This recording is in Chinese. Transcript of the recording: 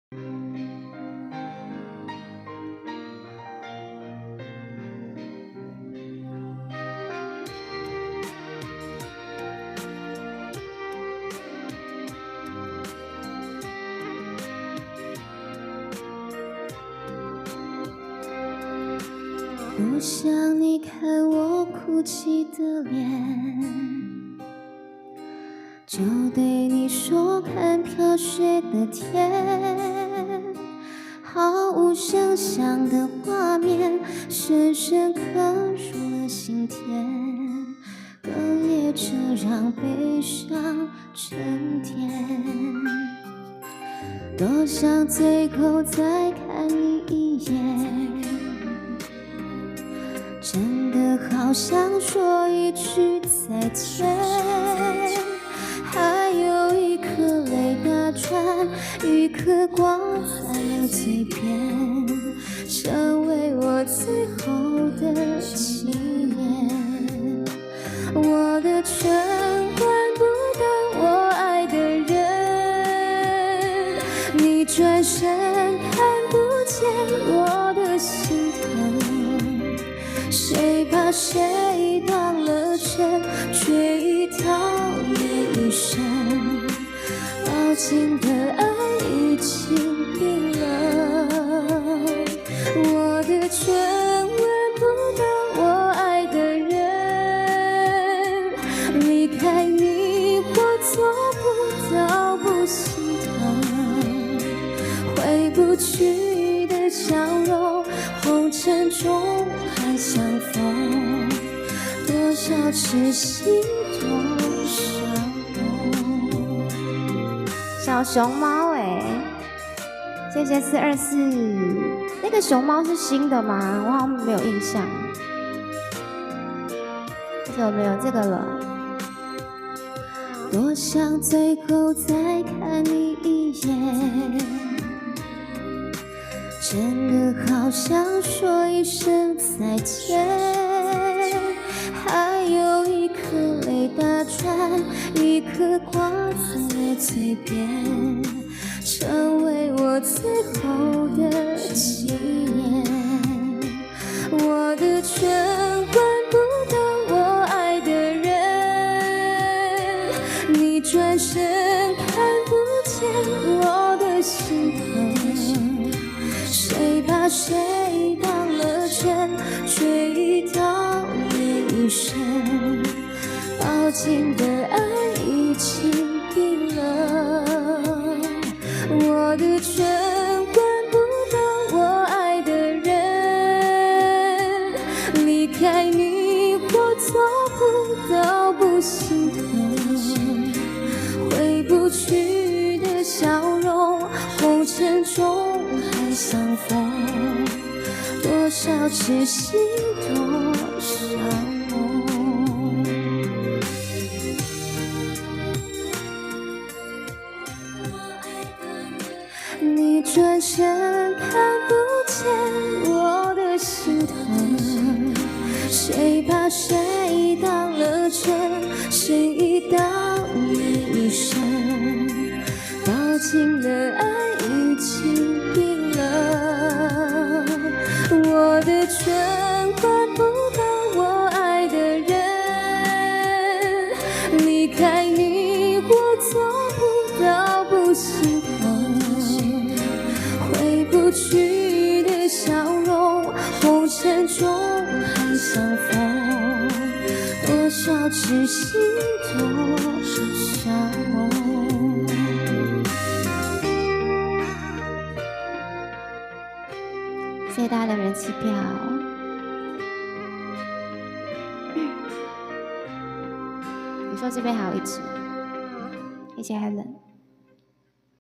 不想你看我哭泣的脸，就对你说看飘雪的天，毫无想象的画面，深深刻入了心田，哽咽着让悲伤沉淀。多想最后再看你一眼，真的好想说一句再见，还有一颗泪打转，一颗挂在了嘴边，成为我最后的纪念。我的唇换不到我爱的人，你转身看不见我的心疼，谁把谁当了真，却一逃也一生。抱紧的爱已经冰冷，我的唇吻不到我爱的人，离开你我做不到不心疼，回不去的笑容，红尘中还相逢，多少痴心多少梦。小熊猫谢谢424，那个熊猫是新的吗？我好像没有印象，怎么没有这个了？多想最后再看你一眼，真的好想说一声再见，还有一颗泪打转，一颗挂在了嘴边，成为我最后的纪念。我的唇换不到我爱的人，你转身看不见我的心疼，谁把谁当了真，却一逃也一生。抱紧的爱已经冰冷，我的唇换不到我爱的人，离开你我做不到不心疼，回不去的笑容，红尘中还相逢，多少痴心多少梦。你转身看不见我的心疼，谁把谁当了真，谁一刀也一生。抱紧的爱已经冰冷，我的唇换不到我爱的人，离开你我做不到不心疼，回不去的笑容，红尘中还相逢，多少痴心多少梦。谢谢大家的人气票。你说这边还有一只，谢谢 Helen。